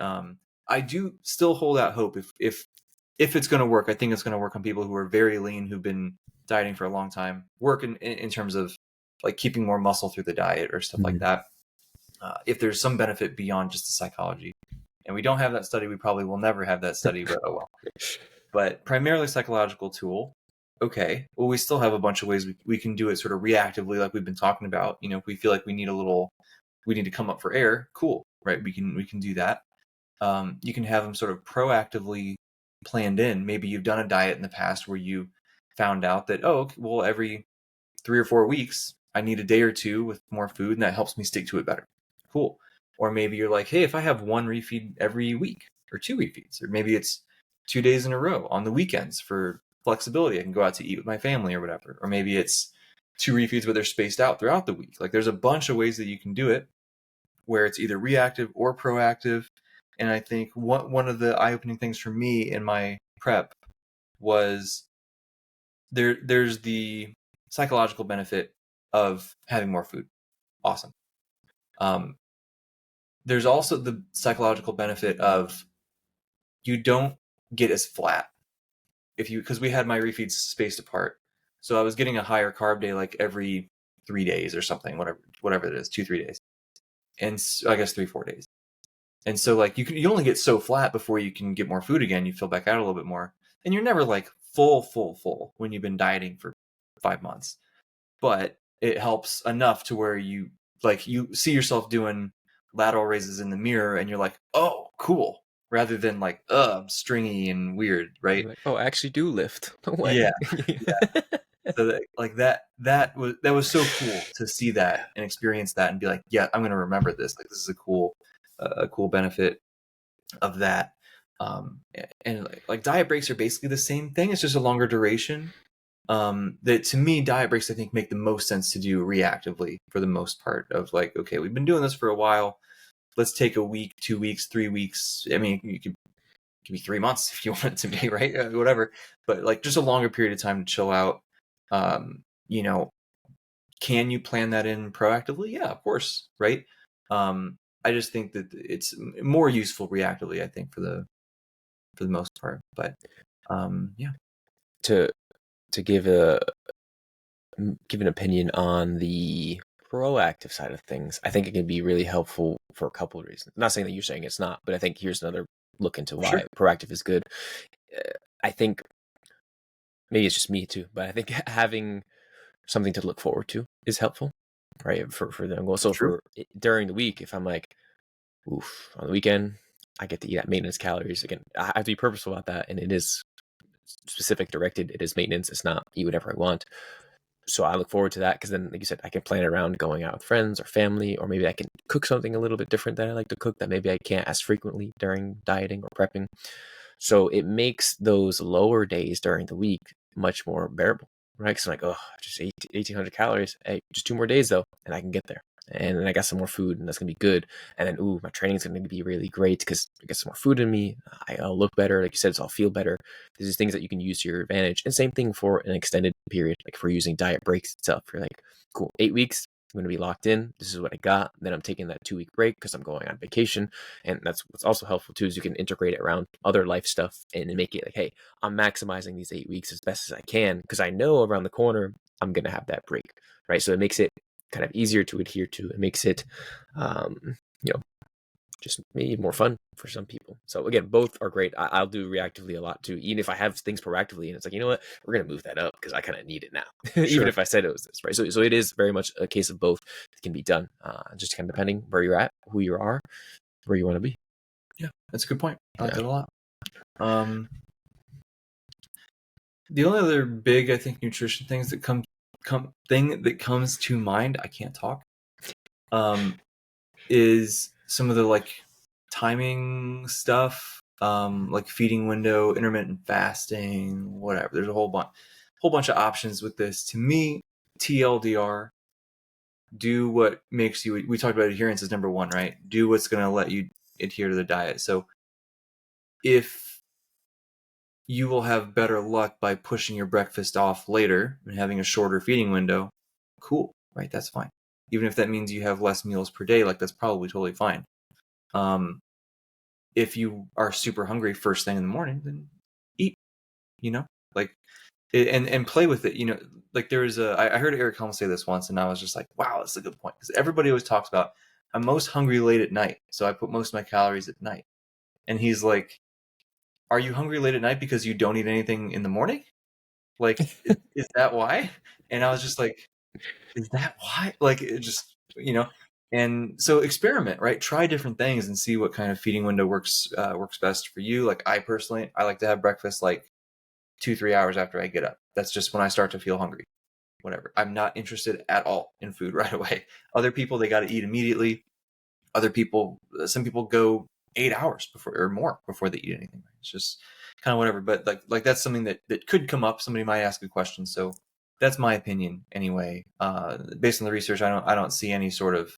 I do still hold out hope if it's going to work. I think it's going to work on people who are very lean, who've been dieting for a long time, work in terms of like keeping more muscle through the diet or stuff like that. If there's some benefit beyond just the psychology, and we don't have that study, we probably will never have that study, but oh well. But primarily psychological tool. Okay, well, we still have a bunch of ways we can do it sort of reactively, like we've been talking about. You know, if we feel like we need to come up for air, cool, right? We can do that. You can have them sort of proactively planned in. Maybe you've done a diet in the past where you found out that, oh, okay, well, every 3 or 4 weeks, I need a day or two with more food, and that helps me stick to it better. Cool. Or maybe you're like, hey, if I have one refeed every week or 2 refeeds, or maybe it's 2 days in a row on the weekends for flexibility, I can go out to eat with my family or whatever. Or maybe it's 2 refeeds, but they're spaced out throughout the week. Like there's a bunch of ways that you can do it where it's either reactive or proactive. And I think one of the eye-opening things for me in my prep was there's the psychological benefit of having more food. Awesome. There's also the psychological benefit of you don't get as flat because we had my refeeds spaced apart. So I was getting a higher carb day like every 3 days or something, whatever it is, 2-3 days. And I guess 3-4 days. And so like you only get so flat before you can get more food again. You fill back out a little bit more, and you're never like full when you've been dieting for 5 months. But it helps enough to where you see yourself doing lateral raises in the mirror, and you're like, oh, cool, rather than like, I'm stringy and weird, right? Like, oh, I actually do lift. No way. Yeah, yeah. So that was so cool to see that and experience that and be like, yeah, I'm gonna remember this. Like this is a cool benefit of that. And like diet breaks are basically the same thing. It's just a longer duration. That to me, diet breaks I think make the most sense to do reactively for the most part. Of like, okay, we've been doing this for a while. Let's take a week, 2 weeks, 3 weeks. I mean, it could be 3 months if you want it to be, right? Whatever. But like just a longer period of time to chill out. You know, can you plan that in proactively? Yeah, of course, right? I just think that it's more useful reactively, I think, for the most part. But yeah. To give an opinion on the proactive side of things, I think it can be really helpful for a couple of reasons. I'm not saying that you're saying it's not, but I think here's another look into why proactive is good. I think maybe it's just me too, but I think having something to look forward to is helpful, right? For the goal. So during the week, if I'm like, oof, on the weekend, I get to eat at maintenance calories. Again, I have to be purposeful about that, and it is specific, directed. It is maintenance. It's not eat whatever I want. So I look forward to that because then, like you said, I can plan around going out with friends or family, or maybe I can cook something a little bit different that I like to cook that maybe I can't as frequently during dieting or prepping. So it makes those lower days during the week much more bearable, right? Because I'm like, oh, just 1,800 calories. Hey, just 2 more days though, and I can get there. And then I got some more food, and that's gonna be good. And then, my training's gonna be really great because I get some more food in me. I'll look better, like you said, so I'll feel better. There's things that you can use to your advantage. And same thing for an extended period, like for using diet breaks itself. You're like, cool, 8 weeks. I'm going to be locked in. This is what I got. Then I'm taking that 2-week break because I'm going on vacation. And that's what's also helpful too, is you can integrate it around other life stuff and make it like, hey, I'm maximizing these 8 weeks as best as I can because I know around the corner I'm going to have that break, right? So it makes it kind of easier to adhere to. It makes it, you know, just maybe more fun for some people. So again, both are great. I'll do reactively a lot too, even if I have things proactively and it's like, you know what, we're going to move that up because I kind of need it now, even if I said it was this, right? So it is very much a case of both. It can be done, just kind of depending where you're at, who you are, where you want to be. Yeah, that's a good point. I like that a lot. The only other big, I think, nutrition things that thing that comes to mind, I can't talk, is some of the like timing stuff, like feeding window, intermittent fasting, whatever. There's a whole bunch of options with this. To me, TLDR, do what makes you. We talked about adherence as number one, right? Do what's going to let you adhere to the diet. So if you will have better luck by pushing your breakfast off later and having a shorter feeding window, cool, right? That's fine. Even if that means you have less meals per day, like that's probably totally fine. If you are super hungry first thing in the morning, then eat, like, and play with it. Like I heard Eric Helms say this once, and I was just like, wow, that's a good point. Because everybody always talks about, I'm most hungry late at night, so I put most of my calories at night. And he's like, are you hungry late at night because you don't eat anything in the morning? Like, is that why? And I was just like, is that why? Like, it just, and so experiment, right? Try different things and see what kind of feeding window works best for you. Like I personally, I like to have breakfast like 2-3 hours after I get up. That's just when I start to feel hungry. Whatever. I'm not interested at all in food right away. Other people, they got to eat immediately. Some people go 8 hours before or more before they eat anything. It's just kind of whatever. But like that's something that could come up. Somebody might ask a question. So that's my opinion anyway. Based on the research, I don't see any sort of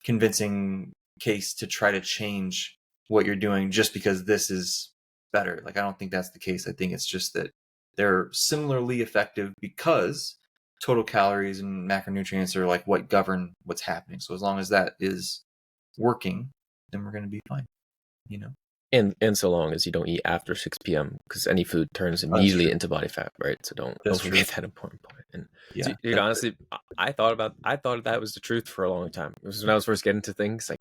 convincing case to try to change what you're doing just because this is better. Like I don't think that's the case. I think it's just that they're similarly effective because total calories and macronutrients are like what govern what's happening. So as long as that is working, then we're going to be fine, And so long as you don't eat after 6 p.m. because any food turns immediately into body fat, right? So don't forget that important point. And yeah, dude, honestly, I thought that was the truth for a long time. It was when I was first getting into things, like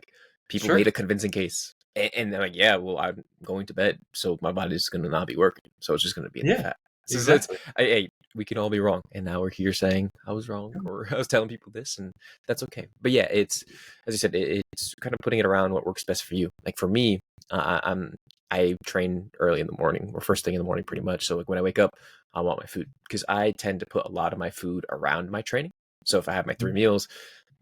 people made a convincing case, and they're like, yeah, well, I'm going to bed, so my body's going to not be working, so it's just going to be in the fat. So exactly. Hey, we can all be wrong, and now we're here saying I was wrong, or I was telling people this, and that's okay. But yeah, it's, as you said, it's kind of putting it around what works best for you. Like for me, I train early in the morning or first thing in the morning pretty much. So like when I wake up, I want my food because I tend to put a lot of my food around my training. So if I have my 3 meals,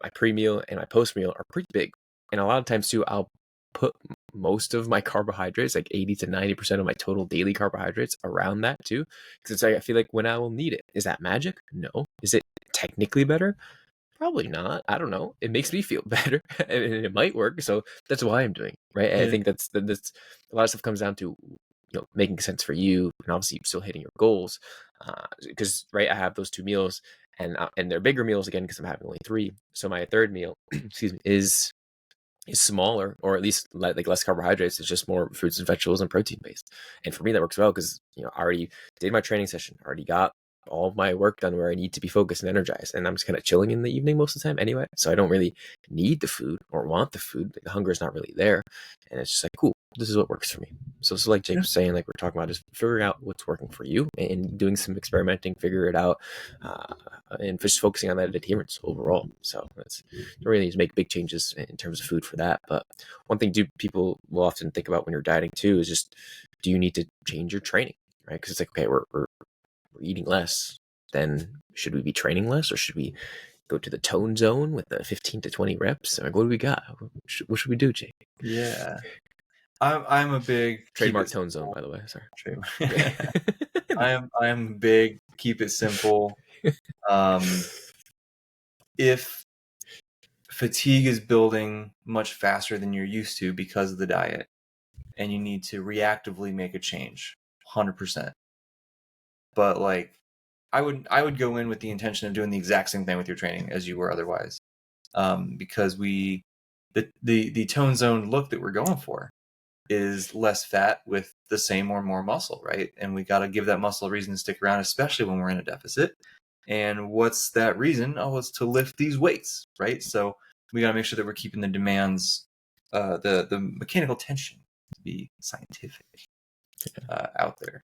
my pre-meal and my post-meal are pretty big. And a lot of times too, I'll put most of my carbohydrates, like 80 to 90% of my total daily carbohydrates around that too. Because it's like, I feel like when I will need it. Is that magic? No. Is it technically better? Probably not. I don't know. It makes me feel better and it might work. So that's why I'm doing it, right? Yeah. I think that's a lot of stuff comes down to, making sense for you and obviously still hitting your goals. Because, right, I have those 2 meals and they're bigger meals again, because I'm having only 3. So my third meal, excuse me, is smaller, or at least like less carbohydrates. It's just more fruits and vegetables and protein based. And for me, that works well because, I already did my training session, already got all of my work done where I need to be focused and energized. And I'm just kind of chilling in the evening most of the time anyway. So I don't really need the food or want the food. The hunger is not really there. And it's just like, cool, this is what works for me. So like Jake was saying, like we're talking about, just figuring out what's working for you and doing some experimenting, figure it out, and just focusing on that adherence overall. So that's, you don't really need to make big changes in terms of food for that. But one thing people will often think about when you're dieting too is just, do you need to change your training, right? Because it's like, okay, we're eating less, then should we be training less, or should we go to the tone zone with the 15 to 20 reps? Like, what do we got? What should we do, Jake? Yeah, I'm a big trademark tone zone, by the way. Sorry. I am big. Keep it simple. If fatigue is building much faster than you're used to because of the diet, and you need to reactively make a change, 100%. But like, I would go in with the intention of doing the exact same thing with your training as you were otherwise. because the tone zone look that we're going for is less fat with the same or more muscle, right? And we got to give that muscle a reason to stick around, especially when we're in a deficit. And what's that reason? Oh, it's to lift these weights, right? So we got to make sure that we're keeping the demands, the mechanical tension, to be scientific, out there.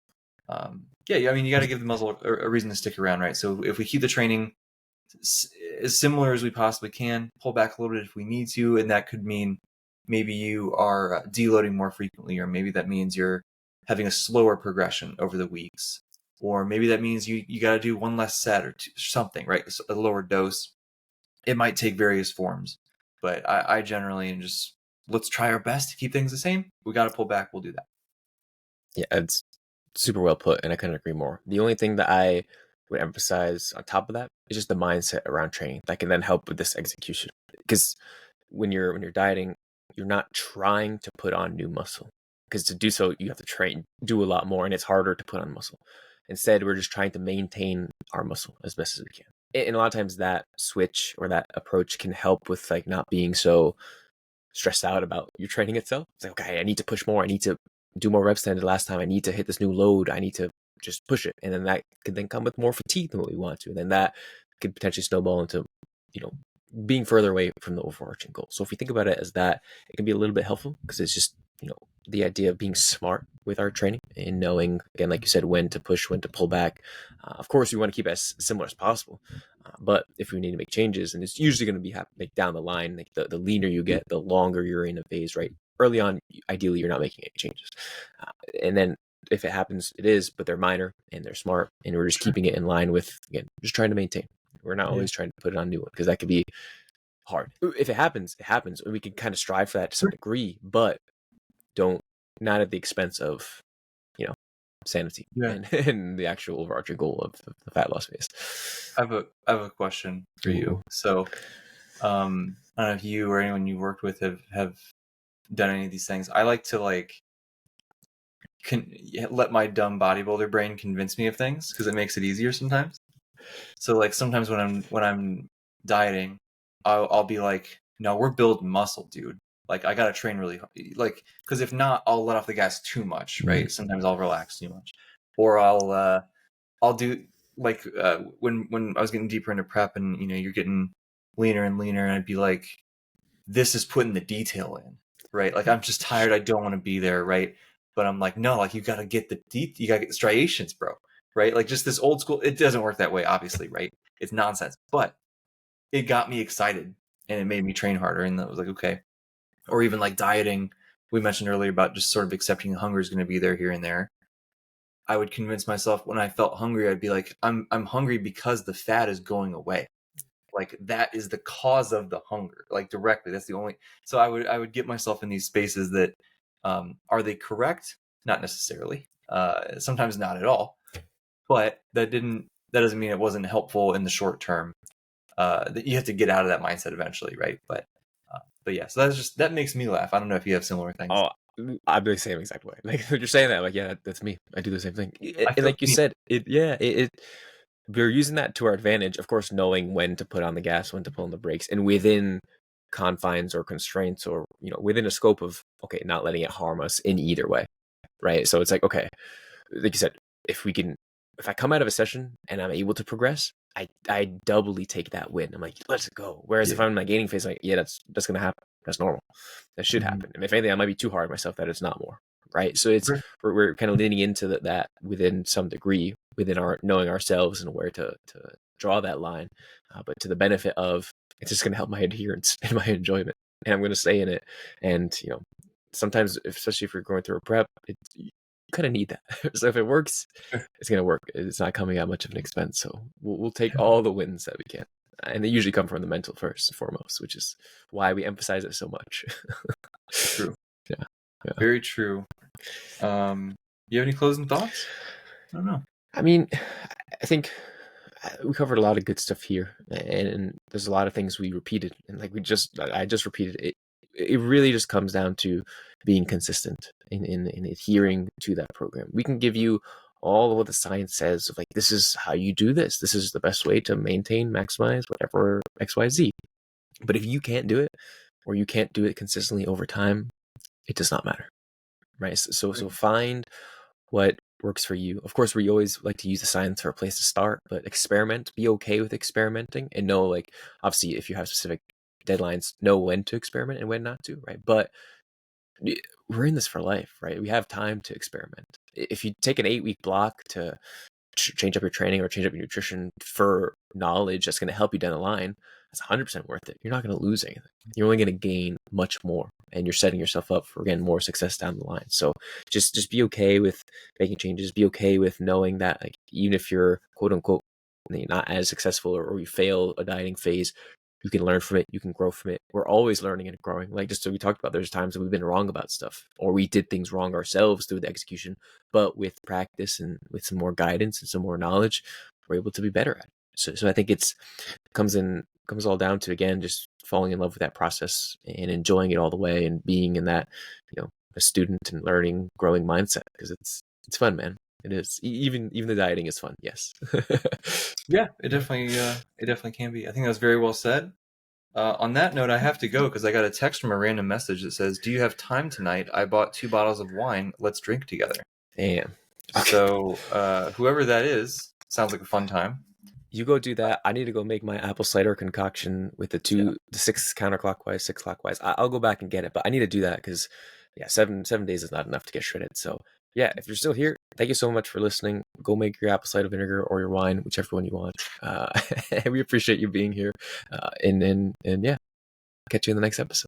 Yeah, I mean, you got to give the muscle a reason to stick around, right? So if we keep the training as similar as we possibly can, pull back a little bit if we need to, and that could mean maybe you are deloading more frequently, or maybe that means you're having a slower progression over the weeks, or maybe that means you got to do one less set or something, right? So a lower dose. It might take various forms, but I generally am just, let's try our best to keep things the same. We got to pull back. We'll do that. Yeah, it's super well put, and I couldn't agree more. The only thing that I would emphasize on top of that is just the mindset around training that can then help with this execution. Because when you're dieting, you're not trying to put on new muscle, because to do so you have to do a lot more, and it's harder to put on muscle. Instead, we're just trying to maintain our muscle as best as we can. And a lot of times that switch or that approach can help with like not being so stressed out about your training itself. It's like, okay, I need to push more. I need to do more reps than the last time. I need to hit this new load. I need to just push it. And then that could then come with more fatigue than what we want to. And then that could potentially snowball into, being further away from the overarching goal. So if we think about it as that, it can be a little bit helpful, because it's just, the idea of being smart with our training and knowing, again, like you said, when to push, when to pull back. Of course, we want to keep it as similar as possible. But if we need to make changes, and it's usually going to be happening down the line, like the leaner you get, the longer you're in a phase, right? Early on, ideally, you're not making any changes. And then if it happens, it is, but they're minor and they're smart, and we're just keeping it in line with, again, just trying to maintain. We're not always trying to put it on new one, because that could be hard. If it happens, it happens. We can kind of strive for that to some degree, but not at the expense of, sanity and the actual overarching goal of the fat loss phase. I have a question for you. So, I don't know if you or anyone you worked with have done any of these things. I like to let my dumb bodybuilder brain convince me of things, because it makes it easier sometimes. So like sometimes when I'm dieting, I'll be like, no, we're building muscle, dude. Like I gotta train really hard. Like, because if not, I'll let off the gas too much, right? Sometimes I'll relax too much, or I'll do like when I was getting deeper into prep, and you're getting leaner and leaner, and I'd be like, this is putting the detail in, right? Like I'm just tired, I don't want to be there, right? But I'm like, no, like you gotta get you gotta get the striations, bro, right? Like just this old school. It doesn't work that way, obviously, right? It's nonsense, but it got me excited, and it made me train harder, and I was like, okay. Or even like dieting, we mentioned earlier about just sort of accepting hunger is going to be there here and there. I would convince myself when I felt hungry, I'd be like, I'm hungry because the fat is going away. Like that is the cause of the hunger, like directly. That's the only. So I would get myself in these spaces that, are they correct? Not necessarily. Sometimes not at all. But that doesn't mean it wasn't helpful in the short term. That you have to get out of that mindset eventually, right? But yeah, so that makes me laugh. I don't know if you have similar things. Oh, I'm the same exact way. Like you're saying that, like, yeah, that's me. I do the same thing. And like you said, we're using that to our advantage. Of course, knowing when to put on the gas, when to pull on the brakes, and within confines or constraints, or within a scope of not letting it harm us in either way, right? So it's like, okay, like you said, if I come out of a session and I'm able to progress, I doubly take that win. I'm like, let's go. Whereas if I'm in my gaining phase, like, yeah, that's gonna happen. That's normal. That should happen. And if anything, I might be too hard on myself that it's not more, right? So it's we're kind of leaning into that within some degree, within our knowing ourselves and where to draw that line, but to the benefit of, it's just gonna help my adherence and my enjoyment, and I'm gonna stay in it. And sometimes, especially if you're going through a prep, you kind of need that. So if it works, it's gonna work. It's not coming at much of an expense. So we'll take all the wins that we can, and they usually come from the mental first and foremost, which is why we emphasize it so much. True. Yeah. Very true. You have any closing thoughts? I don't know. I mean, I think we covered a lot of good stuff here, and there's a lot of things we repeated, and like I just repeated it. It really just comes down to being consistent in adhering to that program. We can give you all of what the science says of like, this is how you do this. This is the best way to maintain, maximize, whatever XYZ. But if you can't do it, or you can't do it consistently over time, it does not matter, right? So find what works for you. Of course, we always like to use the science for a place to start, but experiment. Be okay with experimenting, and know, like, obviously, if you have specific deadlines, know when to experiment and when not to, right? But we're in this for life, right? We have time to experiment. If you take an 8-week block to change up your training or change up your nutrition for knowledge that's going to help you down the line, that's 100% worth it. You're not going to lose anything. You're only going to gain much more, and you're setting yourself up for, again, more success down the line. So just be okay with making changes. Be okay with knowing that, like, even if you're quote unquote not as successful, or you fail a dieting phase, you can learn from it. You can grow from it. We're always learning and growing. Like, just so we talked about, there's times that we've been wrong about stuff, or we did things wrong ourselves through the execution, but with practice and with some more guidance and some more knowledge, we're able to be better at it. So I think comes all down to, again, just falling in love with that process and enjoying it all the way, and being in that, a student and learning, growing mindset, because it's fun, man. It is. Even the dieting is fun. Yes. Yeah, it definitely can be. I think that's very well said. On that note, I have to go because I got a text from a random message that says, "Do you have time tonight? I bought 2 bottles of wine. Let's drink together." Damn. Okay. So whoever that is, sounds like a fun time. You go do that. I need to go make my apple cider concoction with the 6 counterclockwise, 6 clockwise. I'll go back and get it, but I need to do that because, yeah, 7 days is not enough to get shredded. So yeah, if you're still here, thank you so much for listening. Go make your apple cider vinegar or your wine, whichever one you want. We appreciate you being here. And yeah, catch you in the next episode.